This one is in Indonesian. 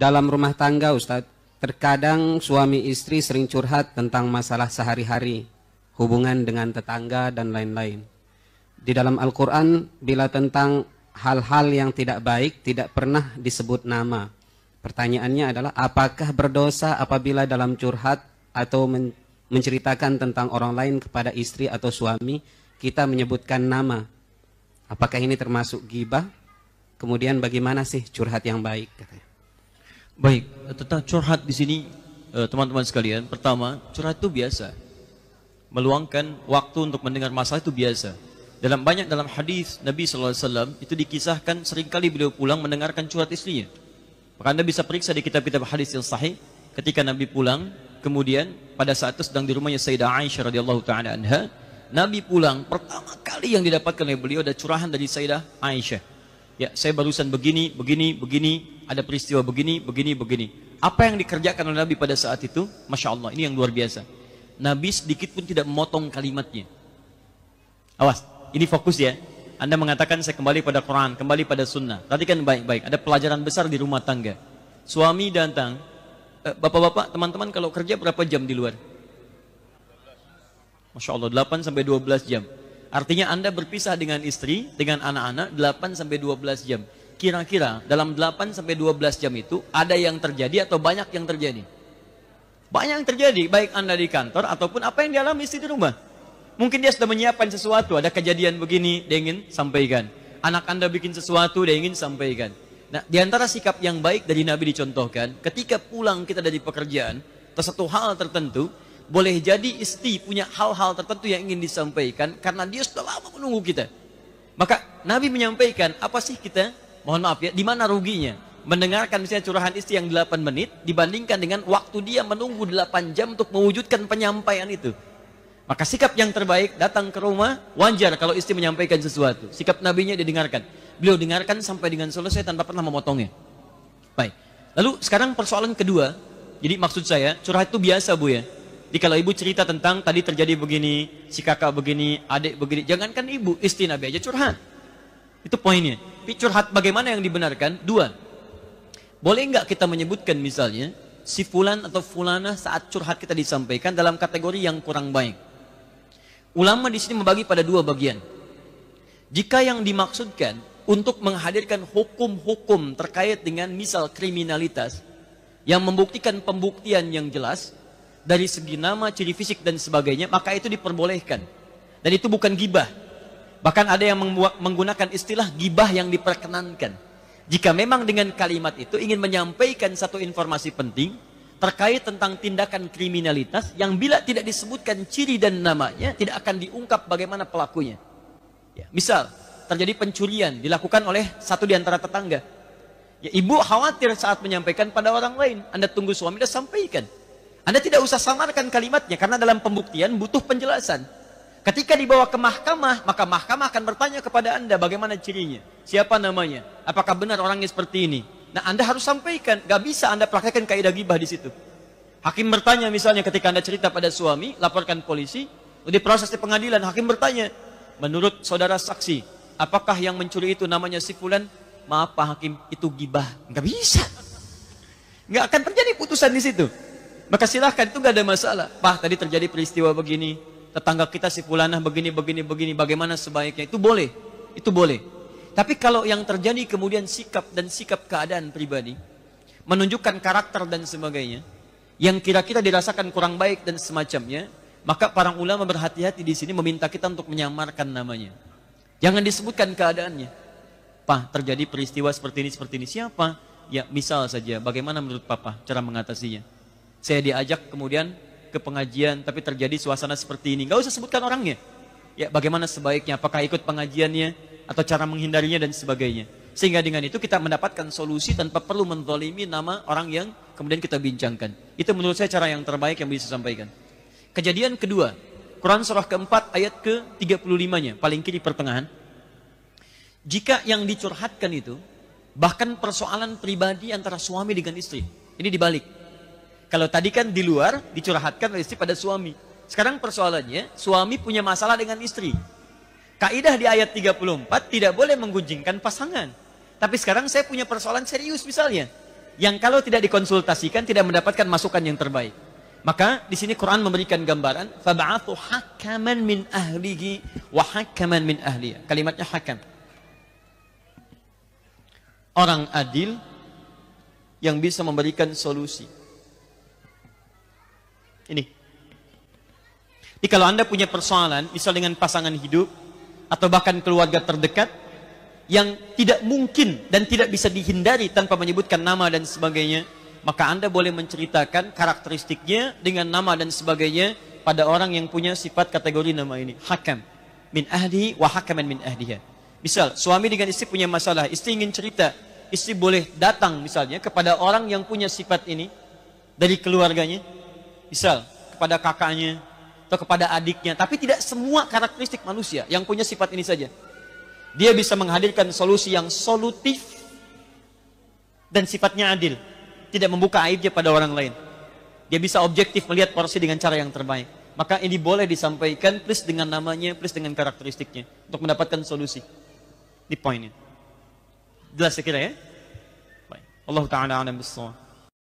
dalam rumah tangga Ustadz, terkadang suami istri sering curhat tentang masalah sehari-hari, hubungan dengan tetangga dan lain-lain. Di dalam Al-Quran, bila tentang hal-hal yang tidak baik tidak pernah disebut nama. Pertanyaannya adalah, apakah berdosa apabila dalam curhat atau menceritakan tentang orang lain kepada istri atau suami kita menyebutkan nama? Apakah ini termasuk ghibah? Kemudian bagaimana sih curhat yang baik? Baik, tentang curhat di sini teman-teman sekalian, pertama, curhat itu biasa. Meluangkan waktu untuk mendengar masalah itu biasa. Dalam hadis Nabi SAW itu dikisahkan seringkali beliau pulang mendengarkan curhat istrinya. Maka Anda bisa periksa di kitab-kitab hadis yang sahih, ketika Nabi pulang, kemudian pada saat itu sedang di rumahnya Sayyidah Aisyah radhiyallahu taala anha, Nabi pulang, pertama kali yang didapatkan oleh beliau ada curahan dari Sayyidah Aisyah. Ya, saya barusan begini, ada peristiwa begini. Apa yang dikerjakan oleh Nabi pada saat itu? Masya Allah, ini yang luar biasa. Nabi sedikit pun tidak memotong kalimatnya. Awas, ini fokus ya. Anda mengatakan saya kembali pada Quran, kembali pada sunnah. Perhatikan baik-baik, ada pelajaran besar di rumah tangga. Suami datang, bapak-bapak, teman-teman kalau kerja berapa jam di luar? Masya Allah, 8 sampai 12 jam. Artinya Anda berpisah dengan istri, dengan anak-anak 8 sampai 12 jam. Kira-kira dalam 8 sampai 12 jam itu ada yang terjadi atau banyak yang terjadi? Banyak yang terjadi, baik Anda di kantor ataupun apa yang dialami istri di rumah. Mungkin dia sudah menyiapkan sesuatu, ada kejadian begini, dia ingin sampaikan. Anak Anda bikin sesuatu, dia ingin sampaikan. Nah, di antara sikap yang baik dari Nabi dicontohkan, ketika pulang kita dari pekerjaan, atau satu hal tertentu, boleh jadi istri punya hal-hal tertentu yang ingin disampaikan, karena dia sudah lama menunggu kita. Maka Nabi menyampaikan, apa sih kita, mohon maaf ya, di mana ruginya? Mendengarkan misalnya curahan istri yang 8 menit, dibandingkan dengan waktu dia menunggu 8 jam untuk mewujudkan penyampaian itu. Maka sikap yang terbaik, datang ke rumah, wajar kalau istri menyampaikan sesuatu. Sikap nabinya didengarkan. Beliau dengarkan sampai dengan selesai tanpa pernah memotongnya. Baik. Lalu sekarang persoalan kedua. Jadi maksud saya, curhat itu biasa Bu ya. Jadi kalau ibu cerita tentang tadi terjadi begini, si kakak begini, adik begini. Jangankan ibu, istri Nabi aja curhat. Itu poinnya. Tapi curhat bagaimana yang dibenarkan? Dua. Boleh nggak kita menyebutkan misalnya, si fulan atau fulana saat curhat kita disampaikan dalam kategori yang kurang baik? Ulama di sini membagi pada dua bagian. Jika yang dimaksudkan untuk menghadirkan hukum-hukum terkait dengan misal kriminalitas yang membuktikan pembuktian yang jelas dari segi nama, ciri fisik dan sebagainya, maka itu diperbolehkan. Dan itu bukan ghibah. Bahkan ada yang menggunakan istilah ghibah yang diperkenankan. Jika memang dengan kalimat itu ingin menyampaikan satu informasi penting terkait tentang tindakan kriminalitas yang bila tidak disebutkan ciri dan namanya tidak akan diungkap bagaimana pelakunya. Ya, misal terjadi pencurian dilakukan oleh satu di antara tetangga. Ya, ibu khawatir saat menyampaikan pada orang lain. Anda tunggu suami dan sampaikan. Anda tidak usah samarkan kalimatnya karena dalam pembuktian butuh penjelasan. Ketika dibawa ke mahkamah, maka mahkamah akan bertanya kepada Anda bagaimana cirinya, siapa namanya, apakah benar orangnya seperti ini. Nah, Anda harus sampaikan, gak bisa Anda praktekkan kaidah ghibah di situ. Hakim bertanya misalnya ketika Anda cerita pada suami, laporkan polisi, di proses di pengadilan, hakim bertanya, menurut saudara saksi, apakah yang mencuri itu namanya si fulan? Maaf Pak Hakim, itu ghibah. Gak bisa. Gak akan terjadi putusan di situ. Maka silahkan, itu gak ada masalah. Pak, tadi terjadi peristiwa begini, tetangga kita si fulanah begini, bagaimana sebaiknya? Itu boleh. Itu boleh. Tapi kalau yang terjadi kemudian sikap dan sikap keadaan pribadi, menunjukkan karakter dan sebagainya, yang kira-kira dirasakan kurang baik dan semacamnya, maka para ulama berhati-hati di sini meminta kita untuk menyamarkan namanya. Jangan disebutkan keadaannya. Pak, terjadi peristiwa seperti ini, siapa? Ya, misal saja, bagaimana menurut Papa cara mengatasinya? Saya diajak kemudian ke pengajian, tapi terjadi suasana seperti ini. Gak usah sebutkan orangnya. Ya, bagaimana sebaiknya? Apakah ikut pengajiannya? Atau cara menghindarinya dan sebagainya. Sehingga dengan itu kita mendapatkan solusi tanpa perlu menzalimi nama orang yang kemudian kita bincangkan. Itu menurut saya cara yang terbaik yang bisa sampaikan. Kejadian kedua, Quran surah keempat ayat ke-35-nya, paling kiri pertengahan. Jika yang dicurhatkan itu bahkan persoalan pribadi antara suami dengan istri. Ini dibalik. Kalau tadi kan di luar dicurhatkan oleh istri pada suami. Sekarang persoalannya suami punya masalah dengan istri. Kaidah di ayat 34 tidak boleh menggunjingkan pasangan. Tapi sekarang saya punya persoalan serius misalnya. yang kalau tidak dikonsultasikan tidak mendapatkan masukan yang terbaik. Maka di sini Quran memberikan gambaran, fab'athu hakaman min ahlihi wa hakaman min ahliha. Kalimatnya hakam. Orang adil yang bisa memberikan solusi. Ini. Jadi kalau Anda punya persoalan, misal dengan pasangan hidup atau bahkan keluarga terdekat yang tidak mungkin dan tidak bisa dihindari tanpa menyebutkan nama dan sebagainya, maka Anda boleh menceritakan karakteristiknya dengan nama dan sebagainya pada orang yang punya sifat kategori nama ini. Hakam min ahlihi wa hakaman min ahliha. Misal, suami dengan istri punya masalah, istri ingin cerita, istri boleh datang misalnya kepada orang yang punya sifat ini dari keluarganya, misal kepada kakaknya atau kepada adiknya, tapi tidak semua karakteristik manusia yang punya sifat ini saja. Dia bisa menghadirkan solusi yang solutif dan sifatnya adil, tidak membuka aibnya pada orang lain. Dia bisa objektif melihat porsi dengan cara yang terbaik. Maka ini boleh disampaikan plus dengan namanya, plus dengan karakteristiknya untuk mendapatkan solusi. Di poinnya. Jelas sekira ya? Baik. Allah Ta'ala a'lam bissawab.